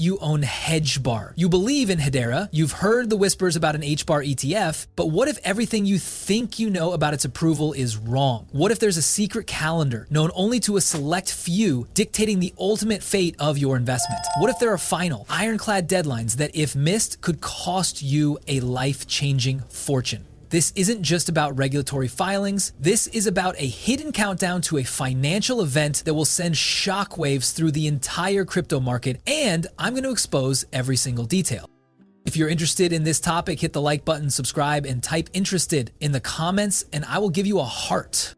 you own HBAR. You believe in Hedera, you've heard the whispers about an HBAR ETF, but what if everything you think you know about its approval is wrong? What if there's a secret calendar known only to a select few dictating the ultimate fate of your investment? What if there are final, ironclad deadlines that, if missed, could cost you a life-changing fortune? This isn't just about regulatory filings. This is about a hidden countdown to a financial event that will send shockwaves through the entire crypto market, and I'm going to expose every single detail. If you're interested in this topic, hit the like button, subscribe, and type interested in the comments, and I will give you a heart.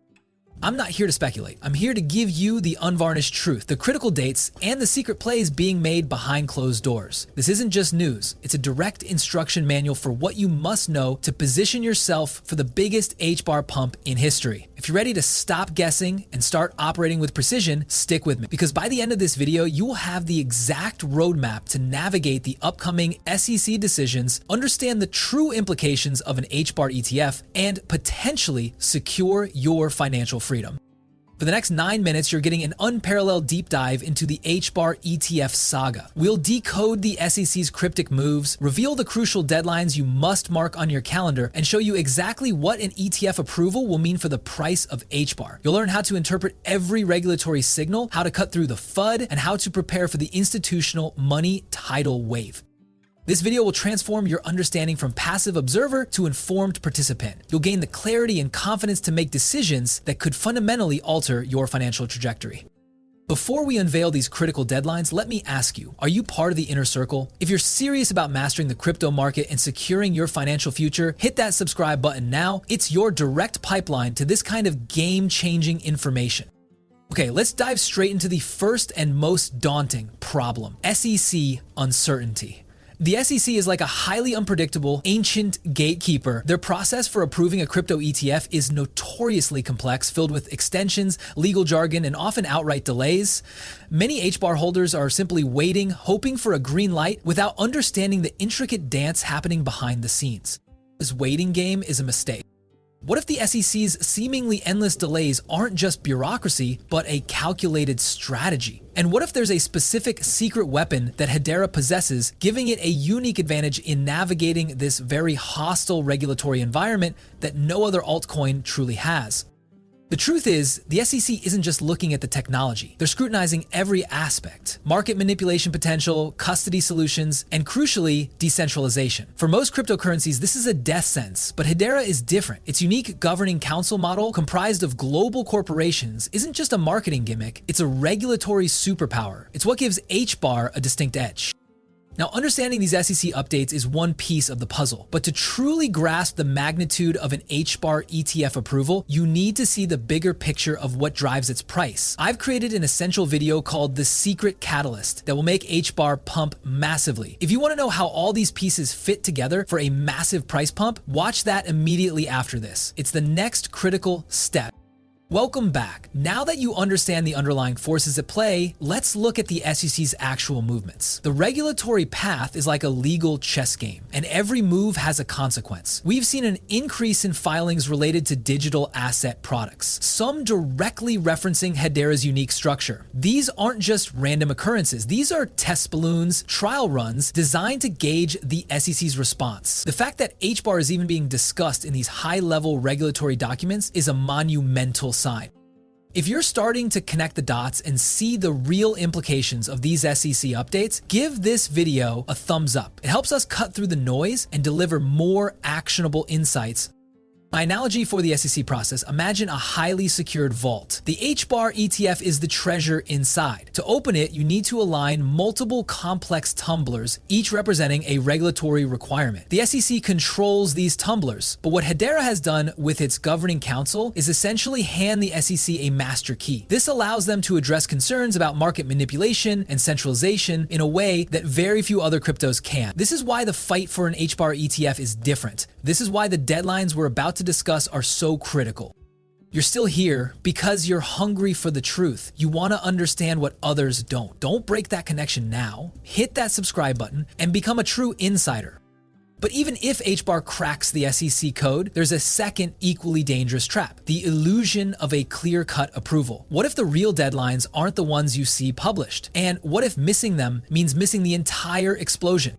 I'm not here to speculate. I'm here to give you the unvarnished truth, the critical dates, and the secret plays being made behind closed doors. This isn't just news. It's a direct instruction manual for what you must know to position yourself for the biggest HBAR pump in history. If you're ready to stop guessing and start operating with precision, stick with me, because by the end of this video, you will have the exact roadmap to navigate the upcoming SEC decisions, understand the true implications of an HBAR ETF, and potentially secure your financial freedom. For the next 9 minutes, you're getting an unparalleled deep dive into the HBAR ETF saga. We'll decode the SEC's cryptic moves, reveal the crucial deadlines you must mark on your calendar, and show you exactly what an ETF approval will mean for the price of HBAR. You'll learn how to interpret every regulatory signal, how to cut through the FUD, and how to prepare for the institutional money tidal wave. This video will transform your understanding from passive observer to informed participant. You'll gain the clarity and confidence to make decisions that could fundamentally alter your financial trajectory. Before we unveil these critical deadlines, let me ask you, are you part of the inner circle? If you're serious about mastering the crypto market and securing your financial future, hit that subscribe button now. It's your direct pipeline to this kind of game-changing information. Okay, let's dive straight into the first and most daunting problem: SEC uncertainty. The SEC is like a highly unpredictable, ancient gatekeeper. Their process for approving a crypto ETF is notoriously complex, filled with extensions, legal jargon, and often outright delays. Many HBAR holders are simply waiting, hoping for a green light without understanding the intricate dance happening behind the scenes. This waiting game is a mistake. What if the SEC's seemingly endless delays aren't just bureaucracy, but a calculated strategy? And what if there's a specific secret weapon that Hedera possesses, giving it a unique advantage in navigating this very hostile regulatory environment that no other altcoin truly has? The truth is, the SEC isn't just looking at the technology. They're scrutinizing every aspect: market manipulation potential, custody solutions, and crucially, decentralization. For most cryptocurrencies, this is a death sentence, but Hedera is different. Its unique governing council model, comprised of global corporations, isn't just a marketing gimmick, it's a regulatory superpower. It's what gives HBAR a distinct edge. Now, understanding these SEC updates is one piece of the puzzle, but to truly grasp the magnitude of an HBAR ETF approval, you need to see the bigger picture of what drives its price. I've created an essential video called The Secret Catalyst that will make HBAR pump massively. If you want to know how all these pieces fit together for a massive price pump, watch that immediately after this. It's the next critical step. Welcome back. Now that you understand the underlying forces at play, let's look at the SEC's actual movements. The regulatory path is like a legal chess game, and every move has a consequence. We've seen an increase in filings related to digital asset products, some directly referencing Hedera's unique structure. These aren't just random occurrences. These are test balloons, trial runs designed to gauge the SEC's response. The fact that HBAR is even being discussed in these high-level regulatory documents is a monumental sign. If you're starting to connect the dots and see the real implications of these SEC updates, give this video a thumbs up. It helps us cut through the noise and deliver more actionable insights. My analogy for the SEC process: imagine a highly secured vault. The HBAR ETF is the treasure inside. To open it, you need to align multiple complex tumblers, each representing a regulatory requirement. The SEC controls these tumblers, but what Hedera has done with its governing council is essentially hand the SEC a master key. This allows them to address concerns about market manipulation and centralization in a way that very few other cryptos can. This is why the fight for an HBAR ETF is different. This is why the deadlines we're about to discuss are so critical. You're still here because you're hungry for the truth. You want to understand what others don't. Don't break that connection now. Hit that subscribe button and become a true insider. But even if HBAR cracks the SEC code, there's a second equally dangerous trap: the illusion of a clear-cut approval. What if the real deadlines aren't the ones you see published? And what if missing them means missing the entire explosion?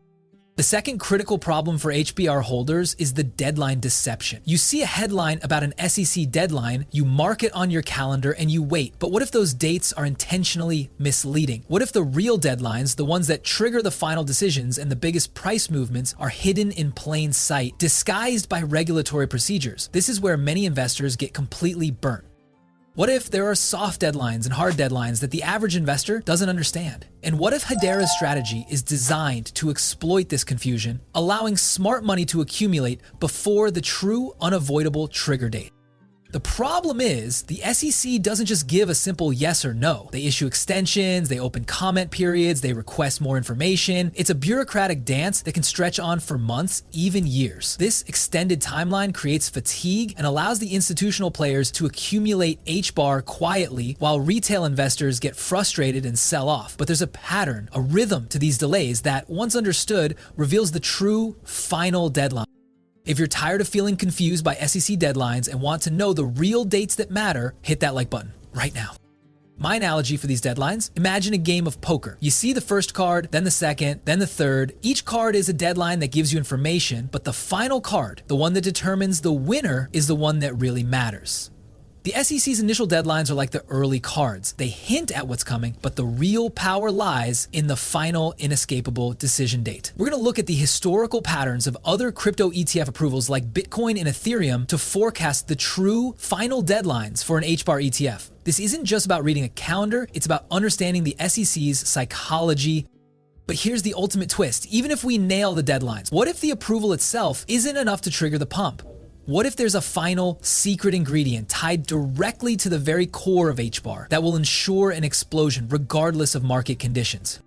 The second critical problem for HBAR holders is the deadline deception. You see a headline about an SEC deadline, you mark it on your calendar, and you wait. But what if those dates are intentionally misleading? What if the real deadlines, the ones that trigger the final decisions and the biggest price movements, are hidden in plain sight, disguised by regulatory procedures? This is where many investors get completely burnt. What if there are soft deadlines and hard deadlines that the average investor doesn't understand? And what if Hedera's strategy is designed to exploit this confusion, allowing smart money to accumulate before the true unavoidable trigger date? The problem is, the SEC doesn't just give a simple yes or no. They issue extensions, they open comment periods, they request more information. It's a bureaucratic dance that can stretch on for months, even years. This extended timeline creates fatigue and allows the institutional players to accumulate HBAR quietly while retail investors get frustrated and sell off. But there's a pattern, a rhythm to these delays that, once understood, reveals the true final deadline. If you're tired of feeling confused by SEC deadlines and want to know the real dates that matter, hit that like button right now. My analogy for these deadlines: imagine a game of poker. You see the first card, then the second, then the third. Each card is a deadline that gives you information, but the final card, the one that determines the winner, is the one that really matters. The SEC's initial deadlines are like the early cards. They hint at what's coming, but the real power lies in the final, inescapable decision date. We're going to look at the historical patterns of other crypto ETF approvals like Bitcoin and Ethereum to forecast the true final deadlines for an HBAR ETF. This isn't just about reading a calendar, it's about understanding the SEC's psychology. But here's the ultimate twist: even if we nail the deadlines, what if the approval itself isn't enough to trigger the pump? What if there's a final secret ingredient tied directly to the very core of HBAR that will ensure an explosion regardless of market conditions?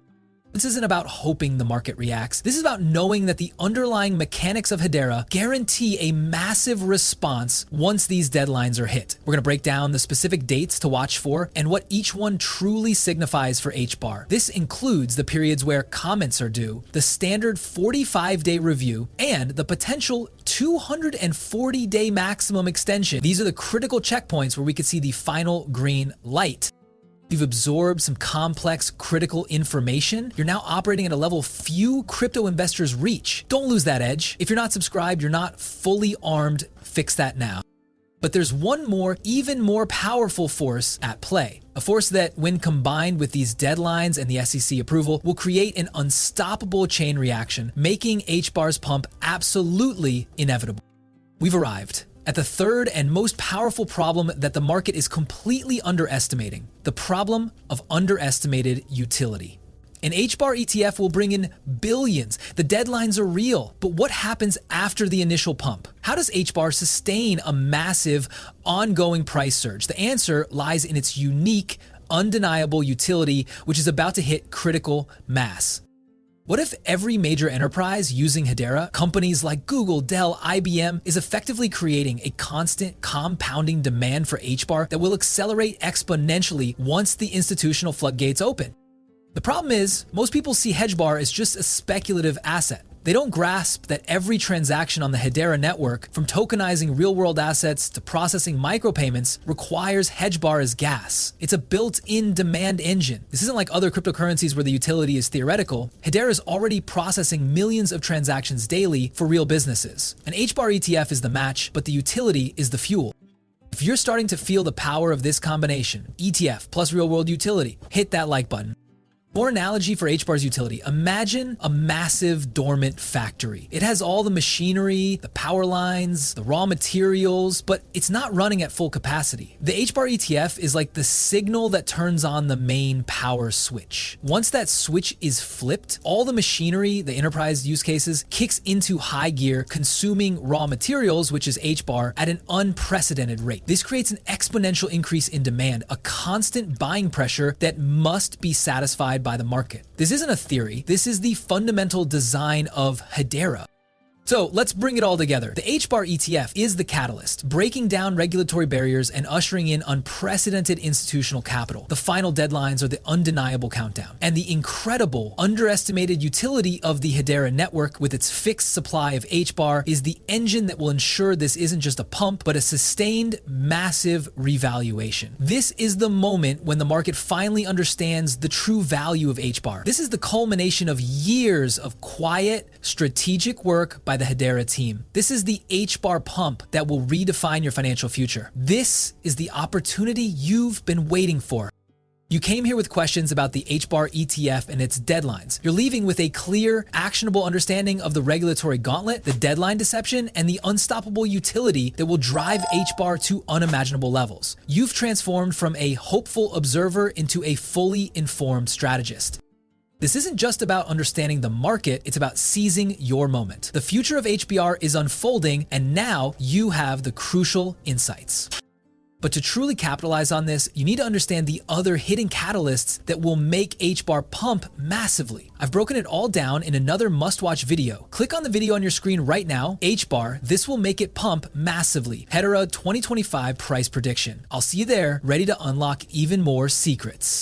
This isn't about hoping the market reacts. This is about knowing that the underlying mechanics of Hedera guarantee a massive response once these deadlines are hit. We're going to break down the specific dates to watch for and what each one truly signifies for HBAR. This includes the periods where comments are due, the standard 45-day review, and the potential 240-day maximum extension. These are the critical checkpoints where we could see the final green light. You've absorbed some complex, critical information. You're now operating at a level few crypto investors reach. Don't lose that edge. If you're not subscribed, you're not fully armed. Fix that now. But there's one more, even more powerful force at play. A force that, when combined with these deadlines and the SEC approval, will create an unstoppable chain reaction, making HBAR's pump absolutely inevitable. We've arrived at the third and most powerful problem that the market is completely underestimating: the problem of underestimated utility. An HBAR ETF will bring in billions. The deadlines are real. But what happens after the initial pump? How does HBAR sustain a massive, ongoing price surge? The answer lies in its unique, undeniable utility, which is about to hit critical mass. What if every major enterprise using Hedera, companies like Google, Dell, IBM, is effectively creating a constant compounding demand for HBAR that will accelerate exponentially once the institutional floodgates open? The problem is, most people see HBAR as just a speculative asset. They don't grasp that every transaction on the Hedera network, from tokenizing real-world assets to processing micropayments, requires HBAR as gas. It's a built-in demand engine. This isn't like other cryptocurrencies where the utility is theoretical. Hedera is already processing millions of transactions daily for real businesses. An HBAR ETF is the match, but the utility is the fuel. If you're starting to feel the power of this combination, ETF plus real-world utility, hit that like button. More analogy for HBAR's utility: imagine a massive dormant factory. It has all the machinery, the power lines, the raw materials, but it's not running at full capacity. The HBAR ETF is like the signal that turns on the main power switch. Once that switch is flipped, all the machinery, the enterprise use cases, kicks into high gear, consuming raw materials, which is HBAR, at an unprecedented rate. This creates an exponential increase in demand, a constant buying pressure that must be satisfied by the market. This isn't a theory. This is the fundamental design of Hedera. So let's bring it all together. The HBAR ETF is the catalyst, breaking down regulatory barriers and ushering in unprecedented institutional capital. The final deadlines are the undeniable countdown. And the incredible, underestimated utility of the Hedera network with its fixed supply of HBAR is the engine that will ensure this isn't just a pump, but a sustained, massive revaluation. This is the moment when the market finally understands the true value of HBAR. This is the culmination of years of quiet, strategic work by the Hedera team. This is the HBAR pump that will redefine your financial future. This is the opportunity you've been waiting for. You came here with questions about the HBAR ETF and its deadlines. You're leaving with a clear, actionable understanding of the regulatory gauntlet, the deadline deception, and the unstoppable utility that will drive HBAR to unimaginable levels. You've transformed from a hopeful observer into a fully informed strategist. This isn't just about understanding the market, it's about seizing your moment. The future of HBAR is unfolding, and now you have the crucial insights. But to truly capitalize on this, you need to understand the other hidden catalysts that will make HBAR pump massively. I've broken it all down in another must-watch video. Click on the video on your screen right now, HBAR, this will make it pump massively. Hedera 2025 price prediction. I'll see you there, ready to unlock even more secrets.